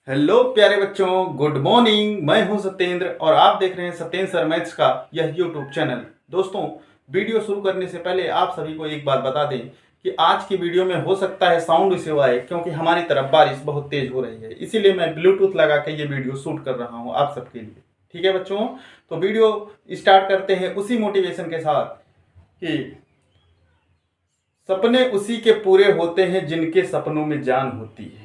Hello प्यारे बच्चों, good morning. मैं हूं सत्येंद्र और आप देख रहे हैं सत्येंद्र सर मैथ्स का यह यूट्यूब चैनल। दोस्तों, वीडियो शुरू करने से पहले आप सभी को एक बात बता दें कि आज की वीडियो में हो सकता है साउंड इश्यू आए, क्योंकि हमारी तरफ बारिश बहुत तेज हो रही है। इसीलिए मैं ब्लूटूथ लगा के ये वीडियो शूट कर रहा हूँ आप सबके लिए। ठीक है बच्चों, तो वीडियो स्टार्ट करते हैं उसी मोटिवेशन के साथ कि सपने उसी के पूरे होते हैं जिनके सपनों में जान होती है।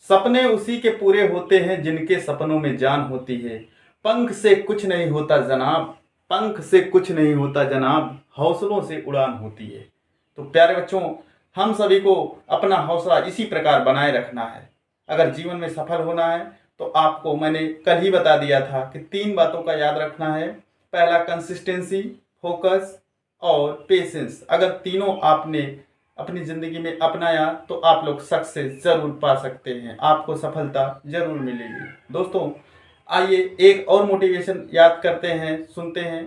सपने उसी के पूरे होते हैं जिनके सपनों में जान होती है। पंख से कुछ नहीं होता जनाब, पंख से कुछ नहीं होता जनाब, हौसलों से उड़ान होती है। तो प्यारे बच्चों, हम सभी को अपना हौसला इसी प्रकार बनाए रखना है। अगर जीवन में सफल होना है तो आपको मैंने कल ही बता दिया था कि 3 बातों का याद रखना है। पहला कंसिस्टेंसी, फोकस और पेशेंस। अगर तीनों आपने अपनी ज़िंदगी में अपनाया तो आप लोग सक्सेस ज़रूर पा सकते हैं, आपको सफलता ज़रूर मिलेगी। दोस्तों, आइए एक और मोटिवेशन याद करते हैं, सुनते हैं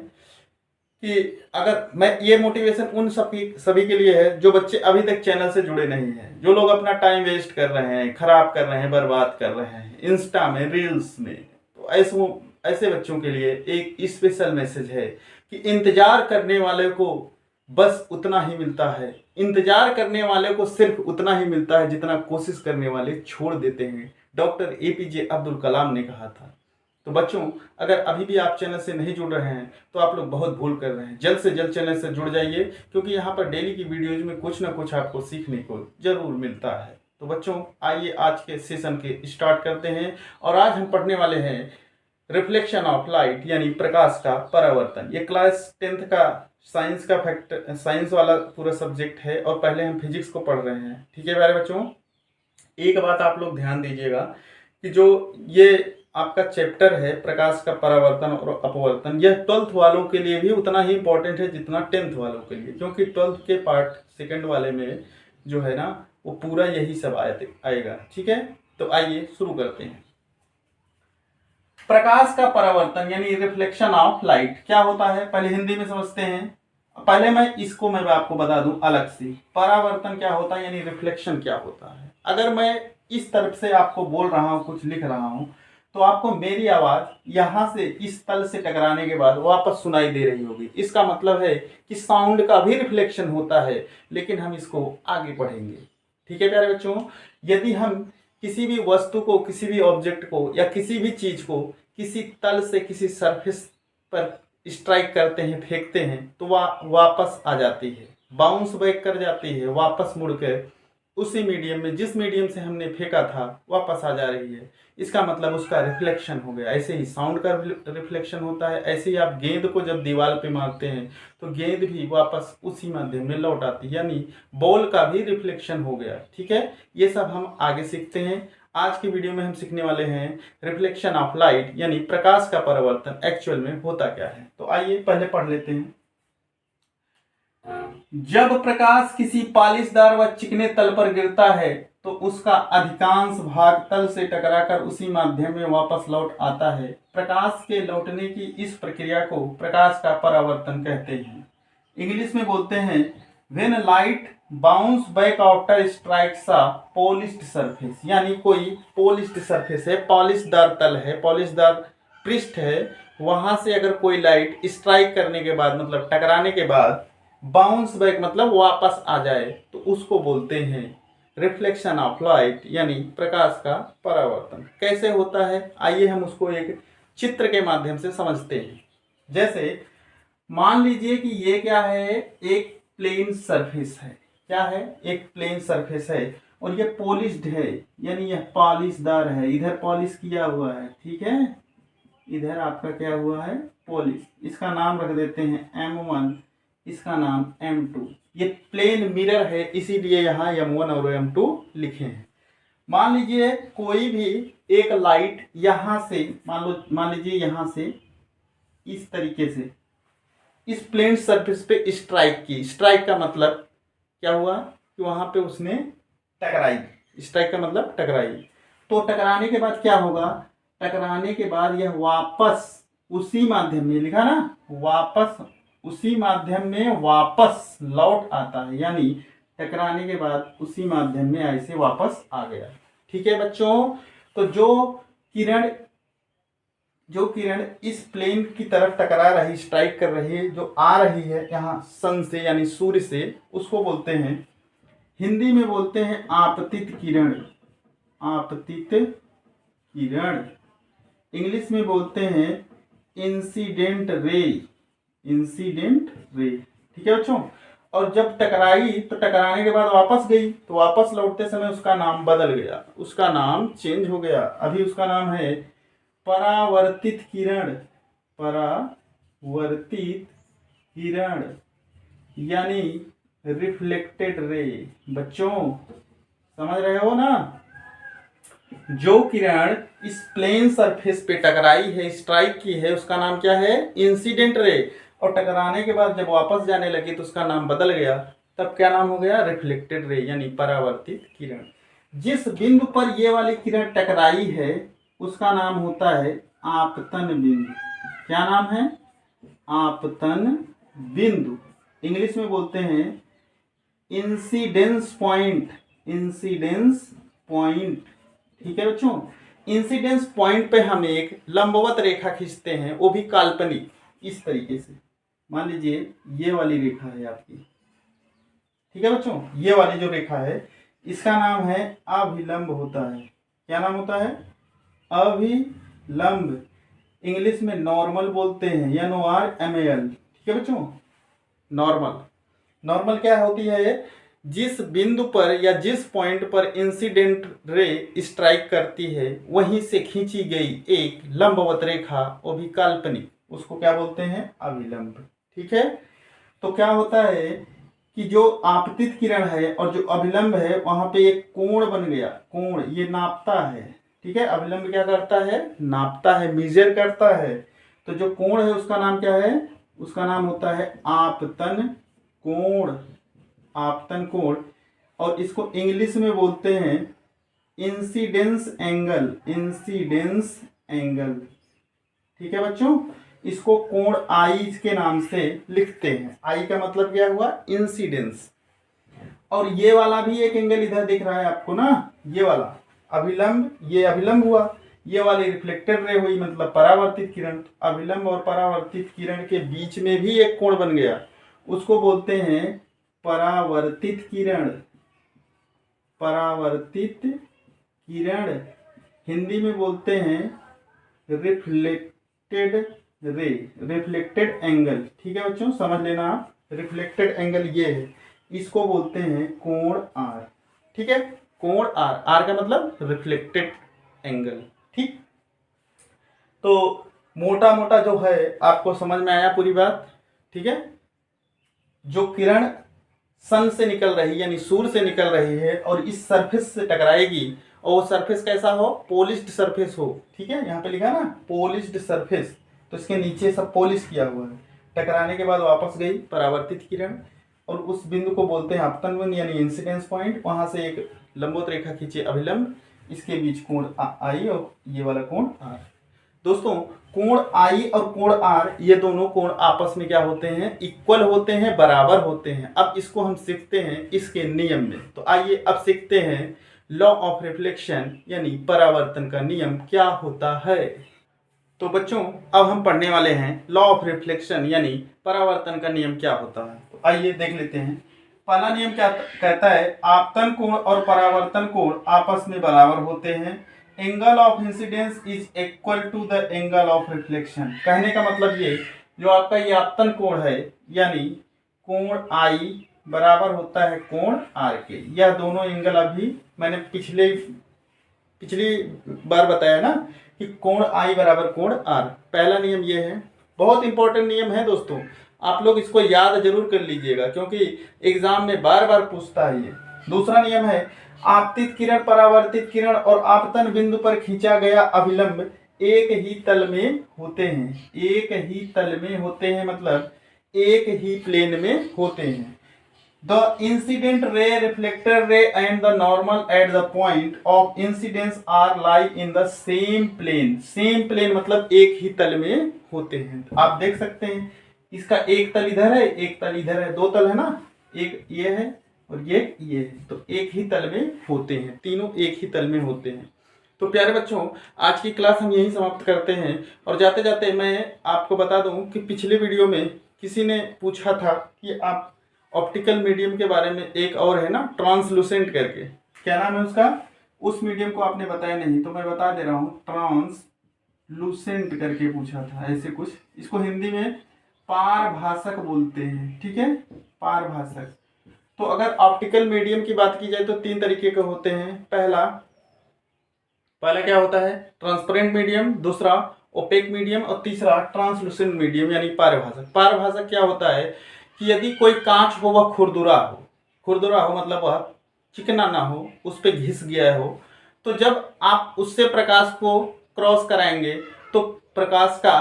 कि अगर मैं ये मोटिवेशन उन सभी के लिए है जो बच्चे अभी तक चैनल से जुड़े नहीं हैं, जो लोग अपना टाइम वेस्ट कर रहे हैं, खराब कर रहे हैं, बर्बाद कर रहे हैं इंस्टा में, रील्स में। तो ऐसे बच्चों के लिए एक स्पेशल मैसेज है कि इंतजार करने वाले को बस उतना ही मिलता है। इंतजार करने वाले को सिर्फ उतना ही मिलता है जितना कोशिश करने वाले छोड़ देते हैं। डॉक्टर एपीजे अब्दुल कलाम ने कहा था। तो बच्चों, अगर अभी भी आप चैनल से नहीं जुड़ रहे हैं तो आप लोग बहुत भूल कर रहे हैं। जल्द से जल्द चैनल से जुड़ जाइए, क्योंकि यहाँ पर डेली की वीडियोज में कुछ ना कुछ आपको सीखने को जरूर मिलता है। तो बच्चों, आइए आज के सेशन के स्टार्ट करते हैं। और आज हम पढ़ने वाले हैं रिफ्लेक्शन ऑफ लाइट, यानी प्रकाश का परावर्तन। ये क्लास 10th का साइंस वाला पूरा सब्जेक्ट है और पहले हम फिजिक्स को पढ़ रहे हैं। ठीक है प्यारे बच्चों, एक बात आप लोग ध्यान दीजिएगा कि जो ये आपका चैप्टर है प्रकाश का परावर्तन और अपवर्तन, यह 12th वालों के लिए भी उतना ही इंपॉर्टेंट है जितना 10th वालों के लिए, क्योंकि 12th के पार्ट सेकंड वाले में जो है ना वो पूरा यही सब आएगा। ठीक है, तो आइए शुरू करते हैं। प्रकाश का परावर्तन यानी रिफ्लेक्शन ऑफ लाइट क्या होता है, पहले हिंदी में समझते हैं। पहले मैं आपको बता दूं अलग से, परावर्तन क्या होता है यानी रिफ्लेक्शन क्या होता है। अगर मैं इस तरफ से आपको बोल रहा हूं, कुछ लिख रहा हूं, तो आपको मेरी आवाज यहां से इस तल से टकराने के बाद वापस सुनाई दे रही होगी। इसका मतलब है कि साउंड का भी रिफ्लेक्शन होता है, लेकिन हम इसको आगे पढ़ेंगे। ठीक है प्यारे बच्चों, यदि हम किसी भी वस्तु को, किसी भी ऑब्जेक्ट को या किसी भी चीज को किसी तल से किसी सरफेस पर स्ट्राइक करते हैं, फेंकते हैं, तो वह वापस आ जाती है, बाउंस बैक कर जाती है, वापस मुड़कर उसी मीडियम में, जिस मीडियम से हमने फेंका था, वापस आ जा रही है। इसका मतलब उसका रिफ्लेक्शन हो गया। ऐसे ही साउंड का रिफ्लेक्शन होता है। ऐसे ही आप गेंद को जब दीवार पे मारते हैं तो गेंद भी वापस उसी माध्यम में लौट आती है, यानी बॉल का भी रिफ्लेक्शन हो गया। ठीक है, ये सब हम आगे सीखते हैं। आज की वीडियो में हम सीखने वाले हैं रिफ्लेक्शन ऑफ लाइट यानी प्रकाश का परावर्तन एक्चुअल में होता क्या है। तो आइए पहले पढ़ लेते हैं। जब प्रकाश किसी पालिशदार व चिकने तल पर गिरता है तो उसका अधिकांश भाग तल से टकराकर उसी माध्यम में वापस लौट आता है। प्रकाश के लौटने की इस प्रक्रिया को प्रकाश का परावर्तन कहते हैं। इंग्लिश में बोलते हैं when light bounce back after strikes a polished surface, यानी कोई पॉलिश्ड सरफेस है, पॉलिशदार तल है, पॉलिशदार पृष्ठ है, वहां से अगर कोई लाइट स्ट्राइक करने के बाद, मतलब टकराने के बाद बाउंस बैक मतलब वापस आ जाए, तो उसको बोलते हैं रिफ्लेक्शन ऑफ लाइट यानी प्रकाश का परावर्तन। कैसे होता है, आइए हम उसको एक चित्र के माध्यम से समझते हैं। जैसे मान लीजिए कि ये क्या है, एक प्लेन सरफेस है। क्या है, एक प्लेन सरफेस है और ये पॉलिश्ड है, यानी यह पॉलिशदार है, इधर पॉलिश किया हुआ है। ठीक है, इधर आपका क्या हुआ है, पॉलिश। इसका नाम रख देते हैं M1, इसका नाम M2। ये प्लेन मिरर है, इसीलिए यहाँ M1 और M2 लिखे हैं। मान लीजिए कोई भी एक लाइट यहाँ से, मान लीजिए यहाँ से इस तरीके से इस प्लेन सरफेस पे स्ट्राइक की। स्ट्राइक का मतलब क्या हुआ कि वहां पे उसने टकराई। स्ट्राइक का मतलब टकराई। तो टकराने के बाद क्या होगा, टकराने के बाद यह वापस उसी माध्यम में, लिखा ना, वापस उसी माध्यम में वापस लौट आता है, यानी टकराने के बाद उसी माध्यम में ऐसे वापस आ गया। ठीक है बच्चों, तो जो किरण इस प्लेन की तरफ टकरा रही, स्ट्राइक कर रही है, जो आ रही है यहाँ सन से यानी सूर्य से, उसको बोलते हैं, हिंदी में बोलते हैं आपतित किरण। आपतित किरण। इंग्लिश में बोलते हैं इंसिडेंट रे। Incident ray. ठीक है बच्चों। और जब टकराई तो टकराने के बाद वापस गई, तो वापस लौटते समय उसका नाम बदल गया, उसका नाम चेंज हो गया। अभी उसका नाम है परावर्तित किरण। परावर्तित किरण यानी रिफ्लेक्टेड रे। बच्चों समझ रहे हो ना? जो किरण इस प्लेन सरफेस पे टकराई है, स्ट्राइक की है, उसका नाम क्या है? Incident ray. और टकराने के बाद जब वापस जाने लगी तो उसका नाम बदल गया, तब क्या नाम हो गया? रिफ्लेक्टेड रे यानी परावर्तित किरण। जिस बिंदु पर ये वाली किरण टकराई है उसका नाम होता है आपतन बिंदु। क्या नाम है? आपतन बिंदु। इंग्लिश में बोलते हैं इंसिडेंस पॉइंट। Incidence point. ठीक है बच्चों। इंसिडेंस पॉइंट पे हम एक लंबवत रेखा खींचते हैं, वो भी काल्पनिक, इस तरीके से। मान लीजिए ये वाली रेखा है आपकी। ठीक है बच्चों। ये वाली जो रेखा है इसका नाम है अभिलंब होता है। क्या नाम होता है? अभिलंब। इंग्लिश में नॉर्मल बोलते हैं, NORMAL। ठीक है बच्चों। नॉर्मल। नॉर्मल क्या होती है? जिस बिंदु पर या जिस पॉइंट पर इंसिडेंट रे स्ट्राइक करती है वहीं से खींची गई एक लंबवत रेखा, वो भी काल्पनिक, उसको क्या बोलते हैं? अभिलंब। ठीक है। तो क्या होता है कि जो आपतित किरण है और जो अभिलंब है वहां पे एक कोण बन गया। कोण ये नापता है। ठीक है। अभिलंब क्या करता है? नापता है, मेजर करता है। तो जो कोण है उसका नाम क्या है? उसका नाम होता है आपतन कोण। आपतन कोण। और इसको इंग्लिश में बोलते हैं इंसिडेंस एंगल। Incidence angle. ठीक है बच्चों। इसको कोण आई के नाम से लिखते हैं। आई का मतलब क्या हुआ? इंसिडेंस। और ये वाला भी एक एंगल इधर दिख रहा है आपको ना, ये वाला अभिलंब, ये अभिलंब हुआ, ये वाली रिफ्लेक्टेड रे हुई, मतलब परावर्तित किरण। अभिलंब और परावर्तित किरण के बीच में भी एक कोण बन गया, उसको बोलते हैं परावर्तित किरण। परावर्तित किरण। हिंदी में बोलते हैं रिफ्लेक्टेड रे। Reflected angle. ठीक है बच्चों, समझ लेना आप। रिफ्लेक्टेड एंगल ये है, इसको बोलते हैं कोण आर। ठीक है। कोण आर। आर का मतलब रिफ्लेक्टेड एंगल। ठीक। तो मोटा मोटा जो है आपको समझ में आया पूरी बात? ठीक है। जो किरण सन से निकल रही यानी सूर्य से निकल रही है और इस सरफेस से टकराएगी, और वो सरफेस कैसा हो? पॉलिश्ड सरफेस हो। ठीक है। यहाँ पे लिखा ना पॉलिश्ड सरफेस, तो इसके नीचे सब पॉलिश किया हुआ है। टकराने के बाद वापस गई परावर्तित किरण, और उस बिंदु को बोलते हैं आपतन बिंदु यानी इंसिडेंस पॉइंट। वहां से एक लंबवत रेखा खींचे अभिलंब, इसके बीच कोण आई और ये वाला कोण आर। दोस्तों कोण आई और कोण आर, ये दोनों कोण आपस में क्या होते हैं? इक्वल होते हैं, बराबर होते हैं। अब इसको हम सीखते हैं इसके नियम में। तो आइए अब सीखते हैं लॉ ऑफ रिफ्लेक्शन यानी परावर्तन का नियम क्या होता है। तो बच्चों अब हम पढ़ने वाले हैं लॉ ऑफ रिफ्लेक्शन यानी परावर्तन का नियम क्या होता है। तो आइए देख लेते हैं। पहला नियम क्या कहता है? आपतन कोण और परावर्तन कोण आपस में बराबर होते हैं। Angle of incidence is equal to the angle of reflection. कहने का मतलब ये, जो आपका ये आपतन कोण है यानी कोण आई बराबर होता है कोण आर के। यह दोनों एंगल अभी मैंने पिछली बार बताया ना कि कोण आई बराबर कोण आर। पहला नियम ये है, बहुत इंपॉर्टेंट नियम है दोस्तों, आप लोग इसको याद जरूर कर लीजिएगा क्योंकि एग्जाम में बार बार पूछता है ये। दूसरा नियम है आपतित किरण, परावर्तित किरण और आपतन बिंदु पर खींचा गया अभिलंब एक ही तल में होते हैं। एक ही तल में होते हैं मतलब एक ही प्लेन में होते हैं। The incident ray, reflected ray and the normal at the point of incidence are lie in the same plane. Same plane मतलब एक ही तल में होते हैं। तो आप देख सकते हैं इसका एक तल इधर है, एक तल इधर है, दो तल है ना, एक ये है और ये है, तो एक ही तल में होते हैं, तीनों एक ही तल में होते हैं। तो प्यारे बच्चों, आज की क्लास हम यहीं समाप्त करते हैं। और जाते जाते मैं आपको बता दूं कि पिछले वीडियो में किसी ने पूछा था कि आप ऑप्टिकल मीडियम के बारे में, एक और है ना ट्रांसलूसेंट करके, क्या नाम है उसका, उस मीडियम को आपने बताया नहीं, तो मैं बता दे रहा हूँ। ट्रांसलूसेंट करके पूछा था ऐसे कुछ, इसको हिंदी में पारभासक बोलते हैं, ठीक है, पारभासक। तो अगर ऑप्टिकल मीडियम की बात की जाए तो तीन तरीके के होते हैं। पहला क्या होता है, ट्रांसपेरेंट मीडियम, दूसरा ओपेक मीडियम, और तीसरा ट्रांसलूसेंट मीडियम यानी पारभासक। पारभासक क्या होता है कि यदि कोई कांच हो वह खुरदुरा हो, खुरदुरा हो मतलब वह चिकना ना हो, उस पर घिस गया हो, तो जब आप उससे प्रकाश को क्रॉस कराएंगे तो प्रकाश का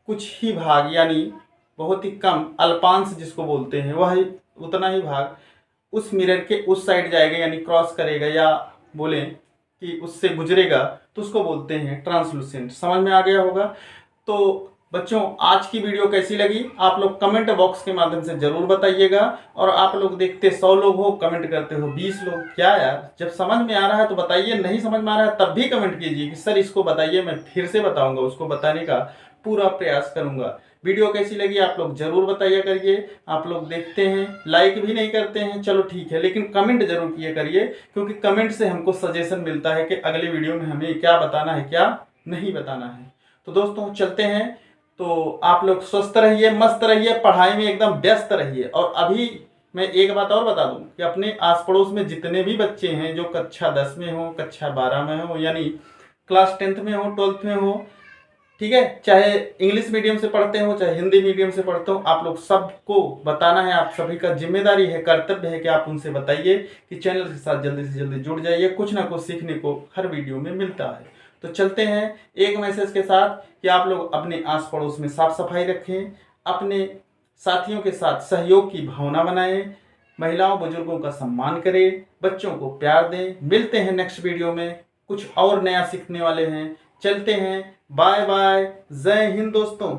कुछ ही भाग यानी बहुत ही कम अल्पांश जिसको बोलते हैं, वह उतना ही भाग उस मिरर के उस साइड जाएगा यानी क्रॉस करेगा, या बोले कि उससे गुजरेगा, तो उसको बोलते हैं ट्रांसलूसेंट। समझ में आ गया होगा। तो बच्चों, आज की वीडियो कैसी लगी आप लोग कमेंट बॉक्स के माध्यम से जरूर बताइएगा। और आप लोग देखते 100 लोग हो, कमेंट करते हो 20 लोग, क्या यार, जब समझ में आ रहा है तो बताइए, नहीं समझ में आ रहा है तब भी कमेंट कीजिए कि सर इसको बताइए, मैं फिर से बताऊंगा, उसको बताने का पूरा प्रयास करूंगा। वीडियो कैसी लगी आप लोग जरूर बताइए करिए। आप लोग देखते हैं, लाइक भी नहीं करते हैं, चलो ठीक है, लेकिन कमेंट जरूर किया करिए, क्योंकि कमेंट से हमको सजेशन मिलता है कि अगले वीडियो में हमें क्या बताना है, क्या नहीं बताना है। तो दोस्तों चलते हैं, तो आप लोग स्वस्थ रहिए, मस्त रहिए, पढ़ाई में एकदम व्यस्त रहिए। और अभी मैं एक बात और बता दूं कि अपने आस पड़ोस में जितने भी बच्चे हैं जो कक्षा 10 में हो, कक्षा 12 में हो, यानी क्लास 10th में हो, 12th में हो, ठीक है, चाहे इंग्लिश मीडियम से पढ़ते हो चाहे हिंदी मीडियम से पढ़ते हो, आप लोग सबको बताना है, आप सभी का जिम्मेदारी है, कर्तव्य है कि आप उनसे बताइए कि चैनल के साथ जल्दी से जल्दी जुड़ जाइए, कुछ ना कुछ सीखने को हर वीडियो में मिलता है। तो चलते हैं एक मैसेज के साथ कि आप लोग अपने आस पड़ोस में साफ सफाई रखें, अपने साथियों के साथ सहयोग की भावना बनाएं, महिलाओं बुजुर्गों का सम्मान करें, बच्चों को प्यार दें। मिलते हैं नेक्स्ट वीडियो में, कुछ और नया सीखने वाले हैं। चलते हैं, बाय बाय, जय हिंद दोस्तों।